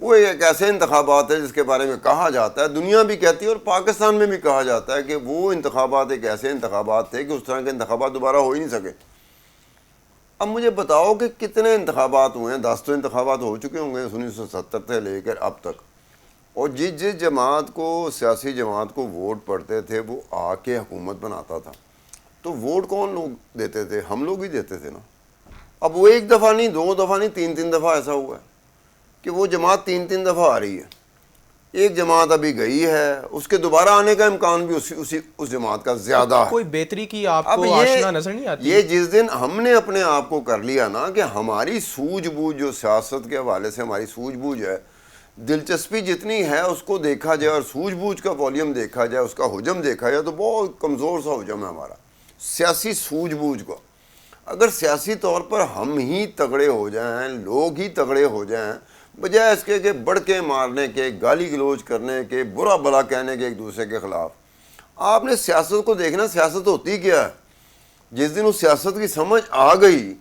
وہ ایک ایسے انتخابات ہے جس کے بارے میں کہا جاتا ہے, دنیا بھی کہتی ہے اور پاکستان میں بھی کہا جاتا ہے کہ وہ انتخابات ایک ایسے انتخابات تھے کہ اس طرح کے انتخابات دوبارہ ہو ہی نہیں سکے. اب مجھے بتاؤ کہ کتنے انتخابات ہوئے ہیں؟ 10 تو انتخابات ہو چکے ہوں گے 1970 سے لے کر اب تک, اور جس جماعت کو, سیاسی جماعت کو ووٹ پڑتے تھے وہ آ کے حکومت بناتا تھا. تو ووٹ کون لوگ دیتے تھے؟ ہم لوگ ہی دیتے تھے نا. اب وہ ایک دفعہ نہیں, 2 دفعہ نہیں, 3 دفعہ ایسا ہوا ہے کہ وہ جماعت 3 دفعہ آ رہی ہے. ایک جماعت ابھی گئی ہے, اس کے دوبارہ آنے کا امکان بھی اس جماعت کا زیادہ ہے. کوئی بہتری کی آپ اب کو آشنا نظر نہیں آتی؟ یہ جس دن ہم نے اپنے آپ کو کر لیا نا کہ ہماری سوجھ بوجھ, جو سیاست کے حوالے سے ہماری سوجھ بوجھ ہے, دلچسپی جتنی ہے اس کو دیکھا جائے اور سوجھ بوجھ کا والیوم دیکھا جائے, اس کا حجم دیکھا جائے, تو بہت کمزور سا حجم ہے ہمارا سیاسی سوجھ بوجھ کا. اگر سیاسی طور پر ہم ہی تگڑے ہو جائیں, لوگ ہی تگڑے ہو جائیں, بجائے اس کے کہ بڑھ کے مارنے کے, گالی گلوچ کرنے کے, برا بلا کہنے کے ایک دوسرے کے خلاف. آپ نے سیاست کو دیکھنا, سیاست ہوتی کیا ہے. جس دن اس سیاست کی سمجھ آ گئی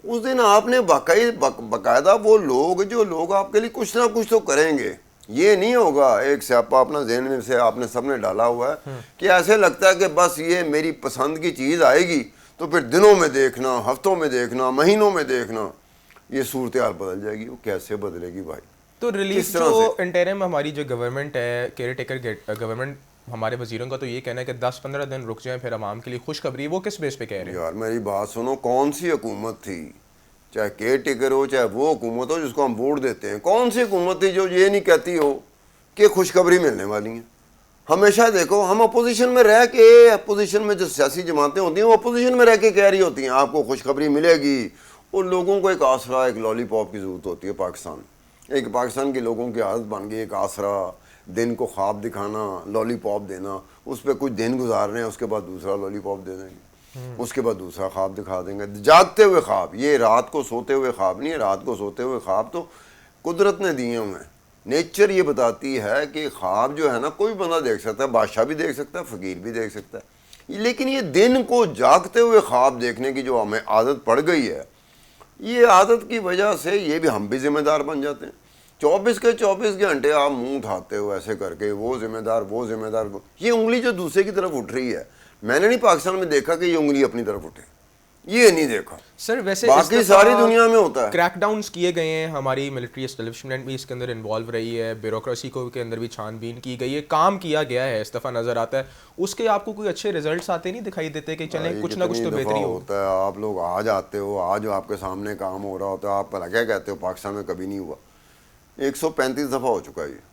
اس دن آپ نے باقاعدہ وہ لوگ, جو لوگ آپ کے لیے کچھ نہ کچھ تو کریں گے. یہ نہیں ہوگا ایک سیاپا اپنا ذہن میں سے آپ نے سب نے ڈالا ہوا ہے کہ ایسے لگتا ہے کہ بس یہ میری پسند کی چیز آئے گی تو پھر دنوں میں دیکھنا, ہفتوں میں دیکھنا, مہینوں میں دیکھنا, یہ صورتحال بدل جائے گی. وہ کیسے بدلے گی بھائی؟ تو ریلیف جو انٹرم ہماری جو گورنمنٹ ہے, کیئر ٹیکر گورنمنٹ, ہمارے وزیروں کا تو یہ کہنا ہے کہ 10-15 دن رک جائیں پھر عوام کے لیے خوشخبری. وہ کس بیس پہ کہہ رہے ہیں؟ یار میری بات سنو, کون سی حکومت تھی, چاہے کیئر ٹیکر ہو چاہے وہ حکومت ہو جس کو ہم ووٹ دیتے ہیں, کون سی حکومت تھی جو یہ نہیں کہتی ہو کہ خوشخبری ملنے والی ہیں؟ ہمیشہ دیکھو, ہم اپوزیشن میں رہ کے, اپوزیشن میں جو سیاسی جماعتیں ہوتی ہیں وہ اپوزیشن میں رہ کے کہہ رہی ہوتی ہیں آپ کو خوشخبری ملے گی. اور لوگوں کو ایک آسرا, ایک لالی پاپ کی ضرورت ہوتی ہے. پاکستان کے لوگوں کی عادت بن گئی ایک آسرا, دن کو خواب دکھانا, لالی پاپ دینا, اس پہ کچھ دن گزارنے ہیں, اس کے بعد دوسرا لالی پاپ دے دیں گے, اس کے بعد دوسرا خواب دکھا دیں گے. جاگتے ہوئے خواب, یہ رات کو سوتے ہوئے خواب نہیں ہے. رات کو سوتے ہوئے خواب تو قدرت نے دیے ہوئے ہیں. نیچر یہ بتاتی ہے کہ خواب جو ہے نا کوئی بندہ دیکھ سکتا ہے, بادشاہ بھی دیکھ سکتا ہے, فقیر بھی دیکھ سکتا ہے, لیکن یہ دن کو جاگتے ہوئے خواب دیکھنے کی جو ہمیں عادت پڑ گئی ہے, یہ عادت کی وجہ سے یہ بھی ہم بھی ذمہ دار بن جاتے ہیں. 24 کے 24 گھنٹے آپ منہ اٹھاتے ہو ایسے کر کے, وہ ذمہ دار, وہ ذمہ دار. یہ انگلی جو دوسرے کی طرف اٹھ رہی ہے, میں نے نہیں پاکستان میں دیکھا کہ یہ انگلی اپنی طرف اٹھے, یہ نہیں دیکھا. سر ویسے باقی ساری دنیا میں ہوتا ہے. کریک ڈاؤنز کیے گئے ہیں, ہماری ملٹری اسٹیبلشمنٹ بھی اس کے اندر انوالو رہی ہے, بیوروکریسی کو کے اندر بھی چھان بین کی گئی ہے, کام کیا گیا ہے, اس دفعہ نظر آتا ہے. اس کے آپ کو کوئی اچھے ریزلٹس آتے نہیں دکھائی دیتے کہ چلیں کچھ نہ کچھ تو بہتری ہوتا ہے. آپ لوگ آ جاتے ہو, آج آپ کے سامنے کام ہو رہا ہوتا ہے, آپ پہلے کیا کہتے ہو پاکستان میں کبھی نہیں ہوا. 135 دفعہ ہو چکا ہے یہ.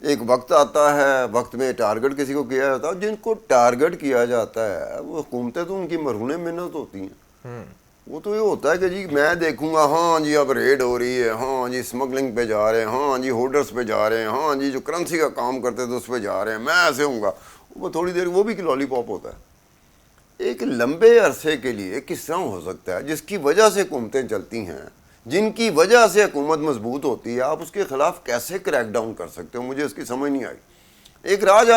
ایک وقت آتا ہے, وقت میں ٹارگٹ کسی کو کیا جاتا ہے, جن کو ٹارگٹ کیا جاتا ہے وہ حکومتیں تو ان کی مرہون محنت ہوتی ہیں. وہ تو یہ ہوتا ہے کہ جی میں دیکھوں گا, ہاں جی اب ریڈ ہو رہی ہے, ہاں جی اسمگلنگ پہ جا رہے ہیں, ہاں جی ہولڈرس پہ جا رہے ہیں, ہاں جی جو کرنسی کا کام کرتے تھے اس پہ جا رہے ہیں, میں ایسے ہوں گا. وہ تھوڑی دیر وہ بھی لالی پاپ ہوتا ہے. ایک لمبے عرصے کے لیے کس طرح ہو سکتا ہے جس کی وجہ سے حکومتیں چلتی ہیں, جن کی وجہ سے حکومت مضبوط ہوتی ہے, آپ اس کے خلاف کیسے کریک ڈاؤن کر سکتے ہو؟ مجھے اس کی سمجھ نہیں آئی. ایک راج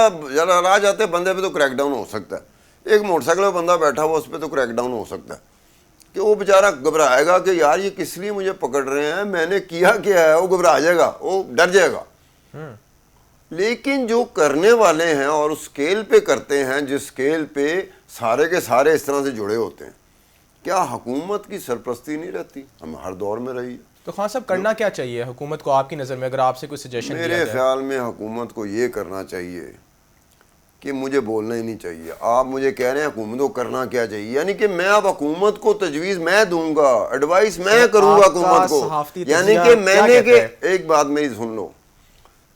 آتے بندے پہ تو کریک ڈاؤن ہو سکتا ہے, ایک موٹر سائیکل پہ بندہ بیٹھا ہوا اس پہ تو کریک ڈاؤن ہو سکتا ہے کہ وہ بیچارہ گھبرائے گا کہ یار یہ کس لیے مجھے پکڑ رہے ہیں, میں نے کیا ہے, وہ گھبرا جائے گا, وہ ڈر جائے گا. لیکن جو کرنے والے ہیں اور اس اسکیل پہ کرتے ہیں جس اسکیل پہ سارے کے سارے اس طرح سے جڑے ہوتے ہیں, کیا حکومت کی سرپرستی نہیں رہتی؟ ہم ہر دور میں رہی ہے. تو خان صاحب کرنا کیا چاہیے حکومت کو آپ کی نظر میں, اگر آپ سے کوئی سجیشن؟ میرے خیال میں حکومت کو یہ کرنا چاہیے کہ مجھے بولنا ہی نہیں چاہیے. آپ مجھے کہہ رہے ہیں حکومت کو کرنا کیا چاہیے, یعنی کہ میں اب حکومت کو تجویز میں دوں گا, ایڈوائس میں کروں گا حکومت کو. یعنی کہ میں نے کہ ایک بات میری سن لو,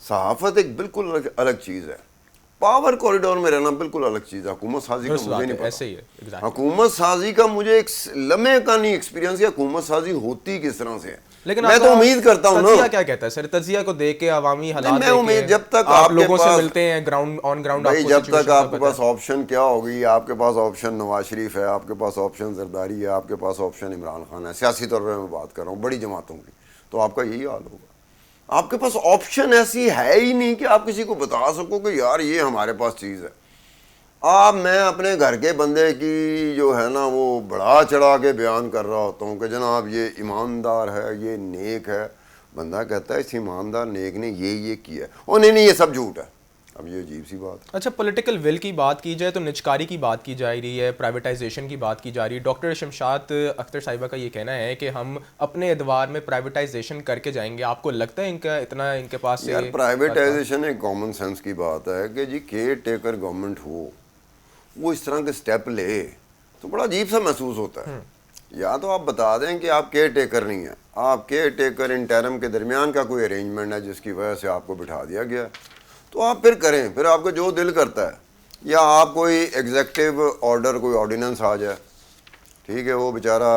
صحافت ایک بالکل الگ چیز ہے, پاور کوریڈور میں رہنا بالکل الگ چیز ہے. حکومت سازی کا مجھے نہیں پتا, حکومت سازی کا مجھے ایک لمحے کا نہیں ایکسپیرینس ہے حکومت سازی ہوتی کس طرح سے ہے. لیکن میں تو امید کرتا ہوں نا. تجزیہ کیا کہتا ہے سر؟ تجزیہ کو دیکھ کے عوامی حالات میں امید, جب تک آپ لوگوں سے ملتے ہیں گراؤنڈ آن گراؤنڈ, بھائی جب تک آپ کے پاس آپشن کیا ہوگی, آپ کے پاس آپشن نواز شریف ہے, آپ کے پاس آپشن زرداری ہے, آپ کے پاس آپشن عمران خان ہے, سیاسی طور پہ میں بات کر رہا ہوں بڑی جماعتوں کی, تو آپ کا یہی حال ہوگا. آپ کے پاس آپشن ایسی ہے ہی نہیں کہ آپ کسی کو بتا سکو کہ یار یہ ہمارے پاس چیز ہے. میں اپنے گھر کے بندے کی جو ہے نا وہ بڑھا چڑھا کے بیان کر رہا ہوتا ہوں کہ جناب یہ ایماندار ہے, یہ نیک ہے. بندہ کہتا ہے اس ایماندار نیک نے یہ کیا ہے، اور نہیں یہ سب جھوٹ ہے. اب یہ عجیب سی بات ہے. اچھا پولیٹیکل ول کی بات کی جائے تو نجکاری کی بات کی جا رہی ہے، پرائیویٹائزیشن کی بات کی جا رہی ہے. ڈاکٹر شمشاد اختر صاحبہ کا یہ کہنا ہے کہ ہم اپنے ادوار میں پرائیویٹائزیشن کر کے جائیں گے. آپ کو لگتا ہے ان کے پاس سے یار پرائیویٹائزیشن ایک کامن سینس کی بات ہے کہ جی کیئر ٹیکر گورنمنٹ ہو، وہ اس طرح کے سٹیپ لے تو بڑا عجیب سا محسوس ہوتا ہے. یا تو آپ بتا دیں کہ آپ کیئر ٹیکر نہیں ہیں، آپ کیئر ٹیکر انٹرم کے درمیان کا کوئی ارینجمنٹ ہے جس کی وجہ سے آپ کو بٹھا دیا گیا، تو آپ پھر کریں، پھر آپ کو جو دل کرتا ہے. یا آپ کوئی ایگزیکٹو آرڈر، کوئی آرڈیننس آ جائے، ٹھیک ہے. وہ بیچارہ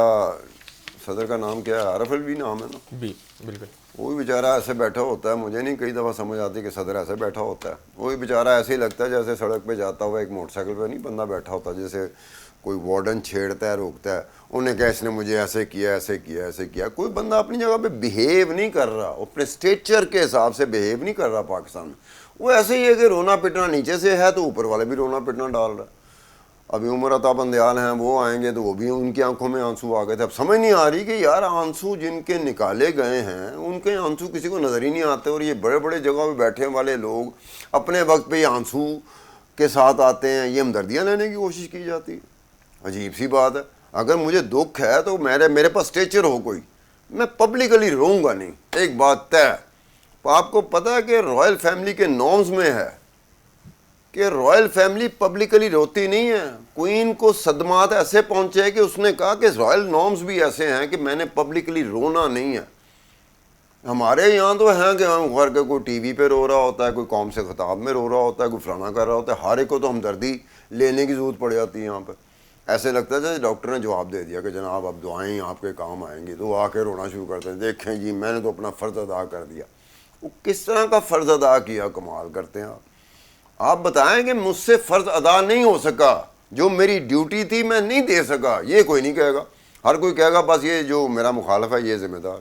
صدر کا نام کیا ہے، عارف الوی نام ہے نا، بالکل وہ بھی بیچارہ ایسے بیٹھا ہوتا ہے. مجھے نہیں کئی دفعہ سمجھ آتی کہ صدر ایسے بیٹھا ہوتا ہے. وہ بھی بیچارہ ایسے ہی لگتا ہے جیسے سڑک پہ جاتا ہوا ایک موٹر سائیکل پہ نہیں بندہ بیٹھا ہوتا، جیسے کوئی وارڈن چھیڑتا ہے، روکتا ہے، انہیں کہا اس نے مجھے ایسے کیا ایسے کیا ایسے کیا. کوئی بندہ اپنی جگہ پہ بیہیو نہیں کر رہا، اپنے اسٹیچر کے حساب سے بیہیو نہیں کر رہا پاکستان میں. وہ ایسے ہی ہے کہ رونا پٹنا نیچے سے ہے تو اوپر والے بھی رونا پٹنا ڈال رہا ہے. ابھی عمر عطا بندیال ہیں، وہ آئیں گے تو وہ بھی ان کی آنکھوں میں آنسو آ گئے تھے. اب سمجھ نہیں آ رہی کہ یار آنسو جن کے نکالے گئے ہیں ان کے آنسو کسی کو نظر ہی نہیں آتے، اور یہ بڑے بڑے جگہوں پہ بیٹھے والے لوگ اپنے وقت پہ یہ آنسو کے ساتھ آتے ہیں، یہ ہمدردیاں لینے کی کوشش کی جاتی ہے. عجیب سی بات ہے. اگر مجھے دکھ ہے تو میرے پاس اسٹیچر ہو کوئی، میں پبلکلی روؤں گا نہیں. ایک بات طے، آپ کو پتہ ہے کہ رائل فیملی کے نارمز میں ہے کہ رائل فیملی پبلکلی روتی نہیں ہے. کوئین کو صدمات ایسے پہنچے کہ اس نے کہا کہ رائل نارمز بھی ایسے ہیں کہ میں نے پبلکلی رونا نہیں ہے. ہمارے یہاں تو ہیں کہ ہم گھر کے کوئی ٹی وی پہ رو رہا ہوتا ہے، کوئی قوم سے خطاب میں رو رہا ہوتا ہے، کوئی فلانا کر رہا ہوتا ہے، ہر ایک کو تو ہمدردی لینے کی ضرورت پڑ جاتی ہے. یہاں پہ ایسے لگتا ہے جیسے ڈاکٹر نے جواب دے دیا کہ جناب اب دعائیں آپ کے کام آئیں گی، تو وہ آ کے رونا شروع کرتے ہیں. دیکھیں جی میں نے تو اپنا فرض ادا کر دیا. وہ کس طرح کا فرض ادا کیا، کمال کرتے ہیں آپ بتائیں کہ مجھ سے فرض ادا نہیں ہو سکا، جو میری ڈیوٹی تھی میں نہیں دے سکا. یہ کوئی نہیں کہے گا، ہر کوئی کہے گا بس یہ جو میرا مخالف ہے یہ ذمہ دار،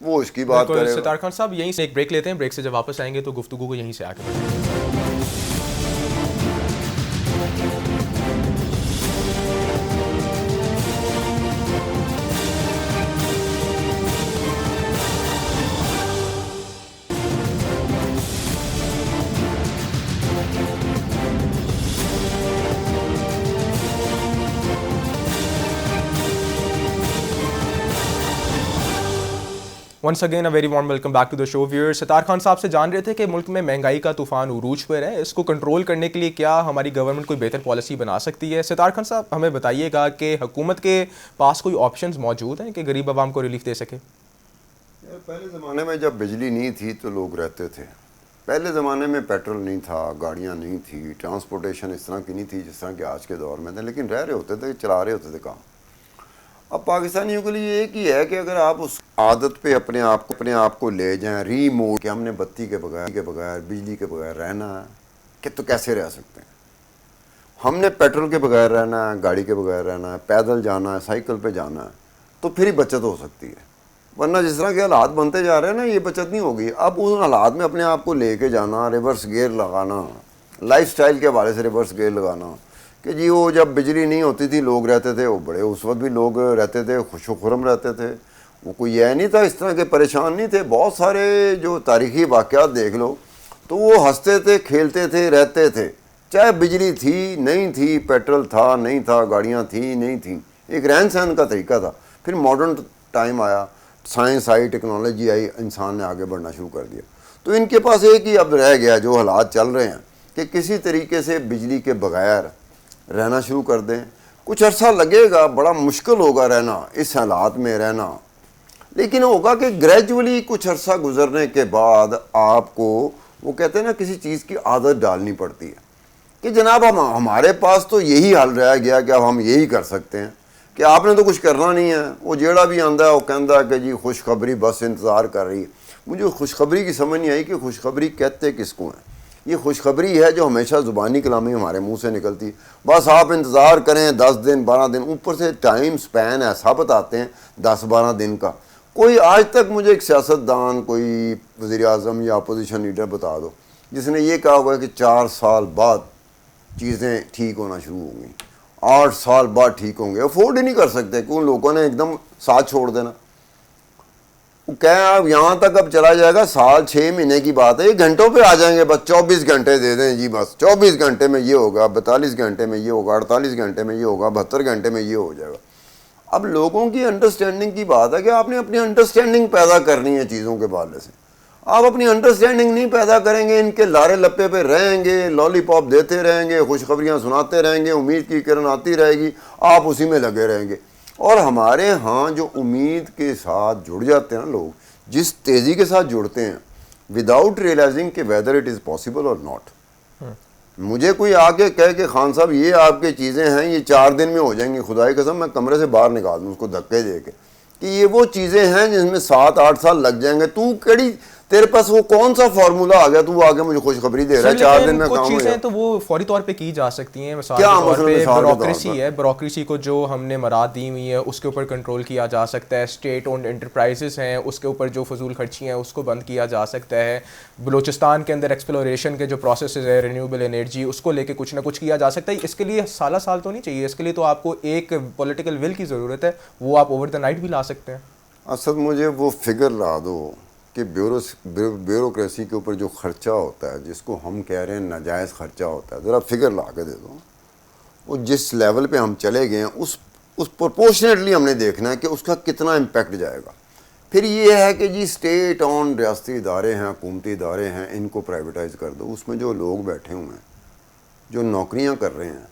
وہ اس کی بات کرے گا. ستار خان صاحب یہیں سے ایک بریک لیتے ہیں، بریک سے جب واپس آئیں گے تو گفتگو کو یہیں سے آگے بڑھیں گے. Once again a very warm welcome back to the show where. Sattar Khan صاحب سے جان رہے تھے کہ ملک میں مہنگائی کا طوفان عروج پر ہے، اس کو کنٹرول کرنے کے لیے کیا ہماری گورنمنٹ کوئی بہتر پالیسی بنا سکتی ہے؟ ستار خان صاحب ہمیں بتائیے گا کہ حکومت کے پاس کوئی آپشنز موجود ہیں کہ غریب عوام کو ریلیف دے سکے؟ پہلے زمانے میں جب بجلی نہیں تھی تو لوگ رہتے تھے. پہلے زمانے میں پیٹرول نہیں تھا، گاڑیاں نہیں تھی، ٹرانسپورٹیشن اس طرح کی نہیں تھی جس طرح کہ آج کے دور میں تھے، لیکن رہ رہے ہوتے تھے، چلا رہے ہوتے تھے کام. اب پاکستانیوں کے لیے ایک ہی ہے کہ اگر آپ اس عادت پہ اپنے آپ کو لے جائیں ریموٹ کہ ہم نے بتی کے بغیر بجلی کے بغیر رہنا ہے کہ تو کیسے رہ سکتے ہیں. ہم نے پیٹرول کے بغیر رہنا ہے، گاڑی کے بغیر رہنا ہے، پیدل جانا ہے، سائیکل پہ جانا ہے، تو پھر ہی بچت ہو سکتی ہے. ورنہ جس طرح کے حالات بنتے جا رہے ہیں نا، یہ بچت نہیں ہوگی. اب ان حالات میں اپنے آپ کو لے کے جانا، ریورس گیئر لگانا، لائف سٹائل کے حوالے سے ریورس گیئر لگانا کہ جی وہ جب بجلی نہیں ہوتی تھی لوگ رہتے تھے، وہ بڑے اس وقت بھی لوگ رہتے تھے، خوش و خرم رہتے تھے. وہ کوئی یہ نہیں تھا اس طرح کے پریشان نہیں تھے. بہت سارے جو تاریخی واقعات دیکھ لو تو وہ ہنستے تھے، کھیلتے تھے، رہتے تھے، چاہے بجلی تھی نہیں تھی، پیٹرول تھا نہیں تھا، گاڑیاں تھیں نہیں تھیں. ایک رہن سہن کا طریقہ تھا. پھر ماڈرن ٹائم آیا، سائنس آئی، ٹیکنالوجی آئی، انسان نے آگے بڑھنا شروع کر دیا. تو ان کے پاس ایک ہی اب رہ گیا جو حالات چل رہے ہیں کہ کسی طریقے سے بجلی کے بغیر رہنا شروع کر دیں. کچھ عرصہ لگے گا، بڑا مشکل ہوگا رہنا، اس حالات میں رہنا، لیکن ہوگا کہ گریجولی کچھ عرصہ گزرنے کے بعد آپ کو وہ کہتے ہیں نا کسی چیز کی عادت ڈالنی پڑتی ہے کہ جناب ہمارے پاس تو یہی حل رہ گیا کہ اب ہم یہی کر سکتے ہیں کہ آپ نے تو کچھ کرنا نہیں ہے. وہ جیڑا بھی آندا ہے وہ کہندا ہے کہ جی خوشخبری بس انتظار کر رہی ہے. مجھے خوشخبری کی سمجھ نہیں آئی کہ خوشخبری کہتے کس کو ہیں. یہ خوشخبری ہے جو ہمیشہ زبانی کلامی ہمارے منہ سے نکلتی، بس آپ انتظار کریں 10 دن 12 دن، اوپر سے ٹائم سپین ایسا بتاتے ہیں 10-12 دن کا. کوئی آج تک مجھے ایک سیاستدان، کوئی وزیر اعظم یا اپوزیشن لیڈر بتا دو جس نے یہ کہا ہوا کہ 4 سال بعد چیزیں ٹھیک ہونا شروع ہوں گی، 8 سال بعد ٹھیک ہوں گے. افورڈ ہی نہیں کر سکتے کہ ان لوگوں نے ایک دم ساتھ چھوڑ دینا. کہیں آپ یہاں تک اب چلا جائے گا، سال 6 مہینے کی بات ہے، یہ گھنٹوں پہ آ جائیں گے، بس 24 گھنٹے دے دیں جی، بس 24 گھنٹے میں یہ ہوگا، 42 گھنٹے میں یہ ہوگا، 48 گھنٹے میں یہ ہوگا، 72 گھنٹے میں یہ ہو جائے گا۔ اب لوگوں کی انڈرسٹینڈنگ کی بات ہے کہ آپ نے اپنی انڈرسٹینڈنگ پیدا کرنی ہے چیزوں کے بارے سے۔ آپ اپنی انڈرسٹینڈنگ نہیں پیدا کریں گے، ان کے لارے لپے پہ رہیں گے، لالی پاپ دیتے رہیں گے، خوشخبریاں سناتے رہیں گے، امید کی کرن آتی رہے گی، آپ اسی میں لگے رہیں گے۔ اور ہمارے ہاں جو امید کے ساتھ جڑ جاتے ہیں نا لوگ، جس تیزی کے ساتھ جڑتے ہیں وداؤٹ ریئلائزنگ کہ ویدر اٹ از پاسبل اور ناٹ۔ مجھے کوئی آ کے کہے کہ خان صاحب یہ آپ کی چیزیں ہیں، یہ 4 دن میں ہو جائیں گی، خدا کی قسم میں کمرے سے باہر نکال دوں اس کو دھکے دے کے کہ یہ وہ چیزیں ہیں جس میں 7-8 سال لگ جائیں گے۔ تو کیڑی تیرے پاس وہ کون سا فارمولہ آ گیا تو آگے مجھے خوشخبری دے رہا ہے 4 دن میں کام ہو چیزیں جائے؟ تو وہ فوری طور پہ کی جا سکتی ہیں، مثال کیا کے طور پہ بیوروکریسی ہے، بیوروکریسی کو جو ہم نے مراد دی ہوئی ہے اس کے اوپر کنٹرول کیا جا سکتا ہے، اسٹیٹ اونڈ انٹرپرائزز ہیں اس کے اوپر جو فضول خرچی ہیں اس کو بند کیا جا سکتا ہے، بلوچستان کے اندر ایکسپلوریشن کے جو پروسیسز ہے رینیوبل انرجی اس کو لے کے کچھ نہ کچھ کیا جا سکتا ہے۔ اس کے لیے سالہ سال تو نہیں چاہیے، اس کے لیے تو آپ کو ایک پولیٹیکل ول کی ضرورت ہے، وہ آپ اوور دا نائٹ بھی لا سکتے ہیں۔ اصل مجھے وہ فگر لا دو کہ بیوروکریسی کے اوپر جو خرچہ ہوتا ہے جس کو ہم کہہ رہے ہیں ناجائز خرچہ ہوتا ہے، ذرا فگر لا کے دے دو۔ وہ جس لیول پہ ہم چلے گئے ہیں اس پرپورشنیٹلی ہم نے دیکھنا ہے کہ اس کا کتنا امپیکٹ جائے گا۔ پھر یہ ہے کہ جی اسٹیٹ آن ریاستی ادارے ہیں، حکومتی ادارے ہیں، ان کو پرائیویٹائز کر دو۔ اس میں جو لوگ بیٹھے ہوئے ہیں جو نوکریاں کر رہے ہیں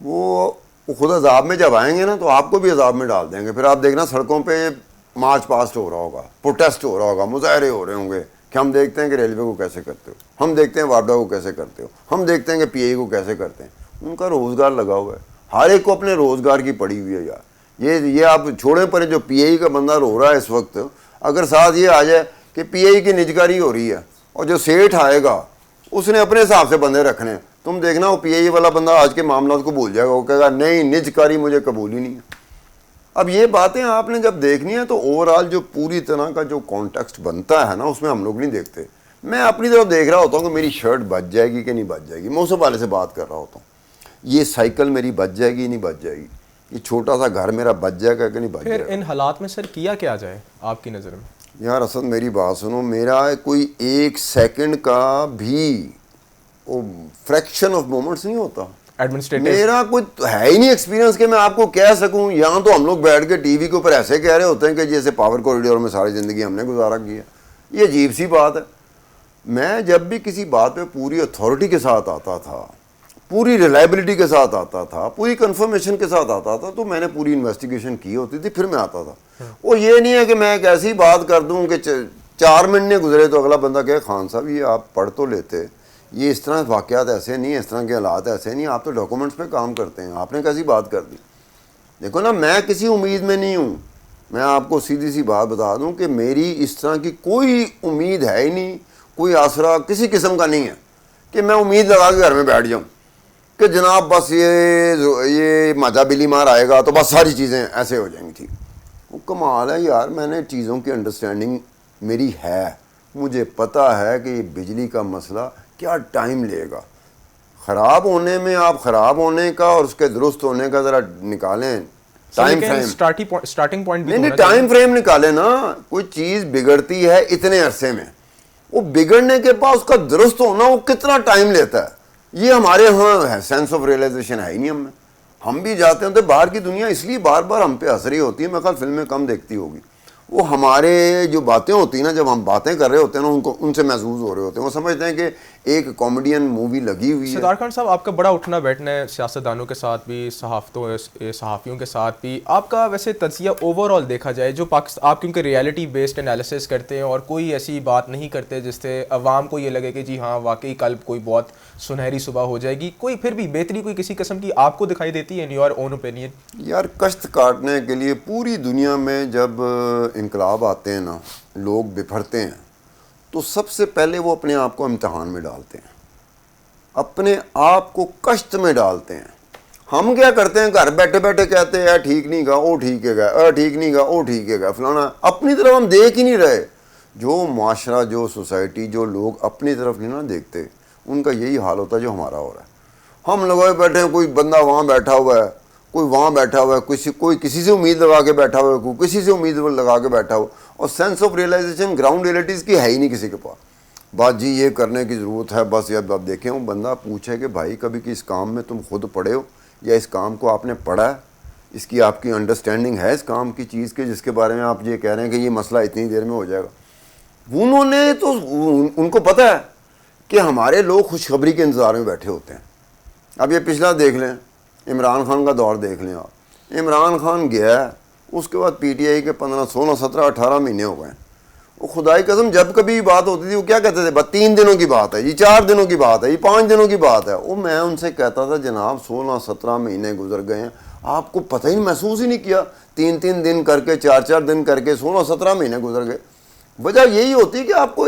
وہ خود عذاب میں جب آئیں گے نا تو آپ کو بھی عذاب میں ڈال دیں گے۔ پھر آپ دیکھنا سڑکوں پہ مارچ پاسٹ ہو رہا ہوگا، پروٹیسٹ ہو رہا ہوگا، مظاہرے ہو رہے ہوں گے کہ ہم دیکھتے ہیں کہ ریلوے کو کیسے کرتے ہو، ہم دیکھتے ہیں واپڈا کو کیسے کرتے ہو، ہم دیکھتے ہیں کہ پی آئی کو کیسے کرتے ہیں۔ ان کا روزگار لگا ہوا ہے، ہر ایک کو اپنے روزگار کی پڑی ہوئی ہے یار۔ یہ آپ چھوڑیں پر جو پی آئی کا بندہ رو رہا ہے اس وقت، اگر ساتھ یہ آ جائے کہ پی آئی کی نجکاری ہو رہی ہے اور جو سیٹھ آئے گا اس نے اپنے حساب سے بندے رکھنے ہیں، تم دیکھنا وہ پی آئی والا بندہ آج کے معاملات کو بھول جائے گا، وہ کہے گا نہیں نجکاری مجھے قبول ہی نہیں ہے۔ اب یہ باتیں آپ نے جب دیکھنی ہے تو اوور آل جو پوری طرح کا جو کانٹیکسٹ بنتا ہے نا اس میں ہم لوگ نہیں دیکھتے۔ میں اپنی طرف دیکھ رہا ہوتا ہوں کہ میری شرٹ بچ جائے گی کہ نہیں بچ جائے گی، میں اس والے سے بات کر رہا ہوتا ہوں، یہ سائیکل میری بچ جائے گی نہیں بچ جائے گی، یہ چھوٹا سا گھر میرا بچ جائے گا کہ نہیں بچ جائے پھر گا۔ ان حالات میں سر کیا کیا جائے آپ کی نظر میں؟ یار اسد میری بات سنو، میرا کوئی 1 سیکنڈ کا بھی وہ فریکشن آف مومنٹس نہیں ہوتا، میرا کوئی ہے ہی نہیں ایکسپیرینس کہ میں آپ کو کہہ سکوں۔ یہاں تو ہم لوگ بیٹھ کے ٹی وی کے اوپر ایسے کہہ رہے ہوتے ہیں کہ جیسے پاور کوریڈور میں ساری زندگی ہم نے گزارا کیا، یہ عجیب سی بات ہے۔ میں جب بھی کسی بات پہ پوری اتھارٹی کے ساتھ آتا تھا، پوری ریلائبلٹی کے ساتھ آتا تھا، پوری کنفرمیشن کے ساتھ آتا تھا، تو میں نے پوری انویسٹیگیشن کی ہوتی تھی، پھر میں آتا تھا۔ وہ یہ نہیں ہے کہ میں ایک ایسی بات کر دوں کہ 4 منٹ نہیں گزرے تو اگلا بندہ کہے خان صاحب یہ آپ پڑھ تو لیتے، یہ اس طرح واقعات ایسے نہیں، اس طرح کے حالات ایسے نہیں، آپ تو ڈاکومنٹس پہ کام کرتے ہیں، آپ نے کیسی بات کر دی؟ دیکھو نا، میں کسی امید میں نہیں ہوں، میں آپ کو سیدھی سی بات بتا دوں کہ میری اس طرح کی کوئی امید ہے ہی نہیں، کوئی آسرا کسی قسم کا نہیں ہے کہ میں امید لگا کے گھر میں بیٹھ جاؤں کہ جناب بس یہ ماجا بلی مار آئے گا تو بس ساری چیزیں ایسے ہو جائیں گی ٹھیک۔ وہ کمال ہے یار، میں نے چیزوں کی انڈرسٹینڈنگ میری ہے، مجھے پتہ ہے کہ یہ بجلی کا مسئلہ کیا ٹائم لے گا خراب ہونے میں، آپ خراب ہونے کا اور اس کے درست ہونے کا ذرا نکالیں ٹائم فریم، سٹارٹنگ پوائنٹ نہیں ٹائم فریم نکالیں نا۔ کوئی چیز بگڑتی ہے اتنے عرصے میں، وہ بگڑنے کے بعد اس کا درست ہونا وہ کتنا ٹائم لیتا ہے، یہ ہمارے ہاں ہے سینس آف ریئلائزیشن ہے ہی نہیں ہم میں۔ ہم بھی جاتے ہیں تو باہر کی دنیا اس لیے بار بار ہم پہ اثر ہی ہوتی ہے، میں خیال فلمیں کم دیکھتی ہوگی، وہ ہمارے جو باتیں ہوتی ہیں نا، جب ہم باتیں کر رہے ہوتے ہیں نا ان سے محظوظ ہو رہے ہوتے ہیں، وہ سمجھتے ہیں کہ ایک کامیڈین مووی لگی ہوئی ہے۔ ستار خان صاحب، آپ کا بڑا اٹھنا بیٹھنا ہے سیاستدانوں کے ساتھ بھی، صحافیوں کے ساتھ بھی، آپ کا ویسے تجزیہ اوور آل دیکھا جائے جو آپ کیونکہ ریئلٹی بیسڈ انالیسس کرتے ہیں اور کوئی ایسی بات نہیں کرتے جس سے عوام کو یہ لگے کہ جی ہاں واقعی کل کوئی بہت سنہری صبح ہو جائے گی، کوئی پھر بھی بہتری کوئی کسی قسم کی آپ کو دکھائی دیتی ہے ان یور اون اوپینین؟ یار کشت کاٹنے کے لیے پوری دنیا میں جب انقلاب آتے ہیں نا، لوگ بپھرتے ہیں تو سب سے پہلے وہ اپنے آپ کو امتحان میں ڈالتے ہیں، اپنے آپ کو کشت میں ڈالتے ہیں۔ ہم کیا کرتے ہیں، گھر بیٹھے بیٹھے کہتے ہیں ٹھیک نہیں گا او ٹھیک ہے گا، ٹھیک نہیں گا او ٹھیک ہے گا، فلانا، اپنی طرف ہم دیکھ ہی نہیں رہے۔ جو معاشرہ، جو سوسائٹی، جو لوگ اپنی طرف نہیں نا دیکھتے، ان کا یہی حال ہوتا ہے جو ہمارا ہو رہا ہے۔ ہم لگائے بیٹھے ہیں، کوئی بندہ وہاں بیٹھا ہوا ہے، کوئی وہاں بیٹھا ہوا ہے, کوئی کسی سے امید لگا کے بیٹھا ہوا ہے, کوئی کسی سے امید لگا کے بیٹھا ہو, اور sense of realization ground realities کی ہے ہی نہیں کسی کے پاس. بات جی یہ کرنے کی ضرورت ہے بس. یہ اب دیکھیں وہ بندہ پوچھے کہ بھائی کبھی کہ اس کام میں تم خود پڑھے ہو یا اس کام کو آپ نے پڑھا ہے, اس کی آپ کی انڈرسٹینڈنگ ہے اس کام کی چیز کے جس کے بارے میں آپ یہ کہہ رہے ہیں کہ یہ مسئلہ اتنی دیر میں ہو جائے گا. انہوں نے تو ان کو پتہ ہے کہ ہمارے لوگ خوشخبری کے انتظار میں بیٹھے ہوتے ہیں. اب یہ پچھلا دیکھ لیں, عمران خان کا دور دیکھ لیں آپ. عمران خان گیا ہے, اس کے بعد پی ٹی آئی کے 15 16 17 18 مہینے ہو گئے ہیں. وہ خدائی قسم جب کبھی بات ہوتی تھی وہ کیا کہتے تھے, بس 3 دنوں کی بات ہے جی, 4 دنوں کی بات ہے جی, 5 دنوں کی بات ہے. وہ میں ان سے کہتا تھا جناب 16 17 مہینے گزر گئے ہیں, آپ کو پتہ ہی محسوس ہی نہیں کیا. 3 دن کر کے 4 دن کر کے 16 17 مہینے گزر گئے. وجہ یہی ہوتی ہے کہ آپ کو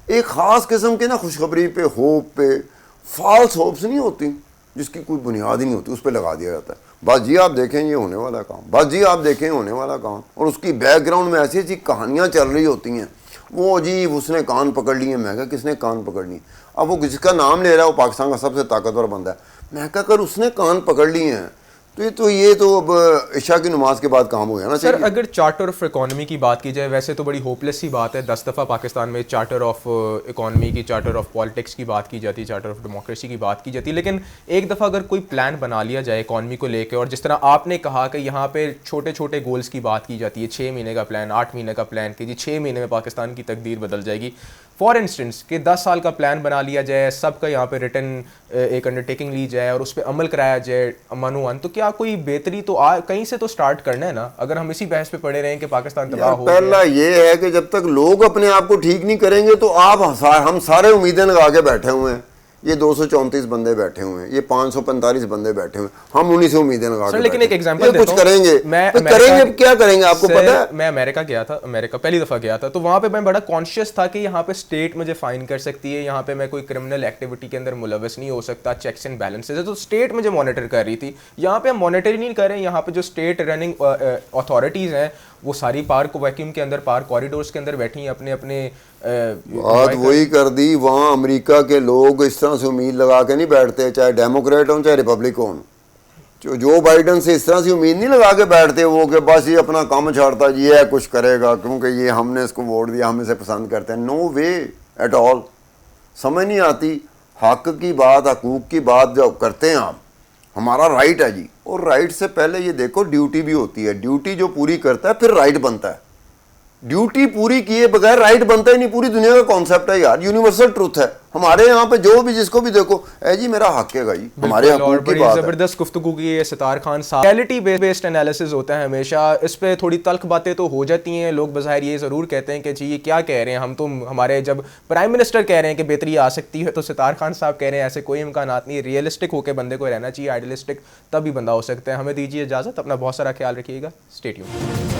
ایک خاص قسم کے نا خوشخبری پہ, ہوپ پہ, فالس ہوپس نہیں ہوتی جس کی کوئی بنیاد ہی نہیں ہوتی, اس پہ لگا دیا جاتا ہے. بس جی آپ دیکھیں یہ ہونے والا کام, بس جی آپ دیکھیں ہونے والا کام, اور اس کی بیک گراؤنڈ میں ایسی ایسی کہانیاں چل رہی ہوتی ہیں. وہ جی اس نے کان پکڑ لیے. میں کہا کس نے کان پکڑ لی؟ اب وہ جس کا نام لے رہا ہے وہ پاکستان کا سب سے طاقتور بندہ ہے. میں کہا اگر اس نے کان پکڑ لیے ہیں تو یہ تو اب عشاء کی نماز کے بعد کام ہو گیا نا. سر اگر چارٹر آف اکانومی کی بات کی جائے, ویسے تو بڑی ہوپلیس ہی بات ہے, 10 دفعہ پاکستان میں چارٹر آف اکانومی کی, چارٹر آف پالیٹکس کی بات کی جاتی ہے, چارٹر آف ڈیموکریسی کی بات کی جاتی ہے, لیکن ایک دفعہ اگر کوئی پلان بنا لیا جائے اکانومی کو لے کے, اور جس طرح آپ نے کہا کہ یہاں پہ چھوٹے چھوٹے گولز کی بات کی جاتی ہے, 6 مہینے کا پلان, 8 مہینے کا پلان, کہ جی 6 مہینے میں پاکستان کی تقدیر بدل جائے گی. فار انسٹنس کہ 10 سال کا پلان بنا لیا جائے, سب کا یہاں پہ ریٹن ایک انڈرٹیکنگ لی جائے اور اس پہ عمل کرایا جائے منوان, تو کیا کوئی بہتری تو کہیں سے تو سٹارٹ کرنا ہے نا, اگر ہم اسی بحث پہ پڑے رہیں کہ پاکستان تباہ ہو گیا. پہلا یہ ہے کہ جب تک لوگ اپنے آپ کو ٹھیک نہیں کریں گے تو ہم سارے امیدیں لگا کے بیٹھے ہوئے ہیں. یہ 234 بندے بیٹھے ہوئے ہیں, یہ 545 بندے بیٹھے ہوئے ہیں, ہم انہی سے امیدیں لگا کے لیکن ایک ایگزامپل کچھ کریں گے, کیا کریں گے آپ کو پتہ ہے. میں امریکہ گیا تھا, امریکہ پہلی دفعہ گیا تھا, تو وہاں پہ میں بڑا کانشیس تھا کہ یہاں پہ اسٹیٹ مجھے فائن کر سکتی ہے, یہاں پہ میں کوئی کرمنل ایکٹیویٹی کے اندر ملوث نہیں ہو سکتا, چیکس اینڈ بیلنسز ہے, تو اسٹیٹ مجھے مانیٹر کر رہی تھی. یہاں پہ ہم مانیٹر ہی نہیں کر رہے ہیں. یہاں پہ جو اسٹیٹ رننگ اتھارٹیز ہیں وہ ساری پارک ویکیوم کے اندر, پارک کوریڈورس کے اندر بیٹھی ہیں, اپنے اپنے بات وہی کر دی. وہاں امریکہ کے لوگ اس طرح سے امید لگا کے نہیں بیٹھتے, چاہے ڈیموکریٹ ہوں چاہے ریپبلک ہوں. جو بائیڈن سے اس طرح سے امید نہیں لگا کے بیٹھتے وہ کہ بس یہ اپنا کام چھاڑتا ہے, یہ ہے کچھ کرے گا کیونکہ یہ ہم نے اس کو ووٹ دیا, ہم اسے پسند کرتے ہیں. نو وے ایٹ آل. سمجھ نہیں آتی. حق کی بات, حقوق کی بات جو کرتے ہیں آپ, ہمارا رائٹ ہے جی, اور رائٹ سے پہلے یہ دیکھو ڈیوٹی بھی ہوتی ہے. ڈیوٹی جو پوری کرتا ہے پھر رائٹ بنتا ہے. ڈیوٹی پوری کیے بغیر رائٹ بنتا ہی نہیں. پوری دنیا کا کانسیپٹ ہے یار, یونیورسل ٹروتھ ہے. ہمارے یہاں پہ جو بھی جس کو بھی دیکھو اے جی میرا حق ہے جی, ہمارے حقوق کی بات ہے. زبردست گفتگو کی ہے ستار خان صاحب. ریئلٹی بیسڈ انالیسز ہوتا ہے ہمیشہ, اس پہ تھوڑی تلخ باتیں تو ہو جاتی ہیں. لوگ بظاہر یہ ضرور کہتے ہیں کہ جی یہ کیا کہہ رہے ہیں, ہم تو ہمارے جب پرائم منسٹر کہہ رہے ہیں کہ بہتری آ سکتی ہے, تو ستار خان صاحب کہہ رہے ہیں ایسے کوئی امکانات نہیں. ریئلسٹک ہو کے بندے کو رہنا چاہیے, آئیڈیلسٹک تب ہی بندہ ہو سکتا ہے. ہمیں دیجیے اجازت, اپنا بہت سارا خیال رکھیے گا. Stay tuned.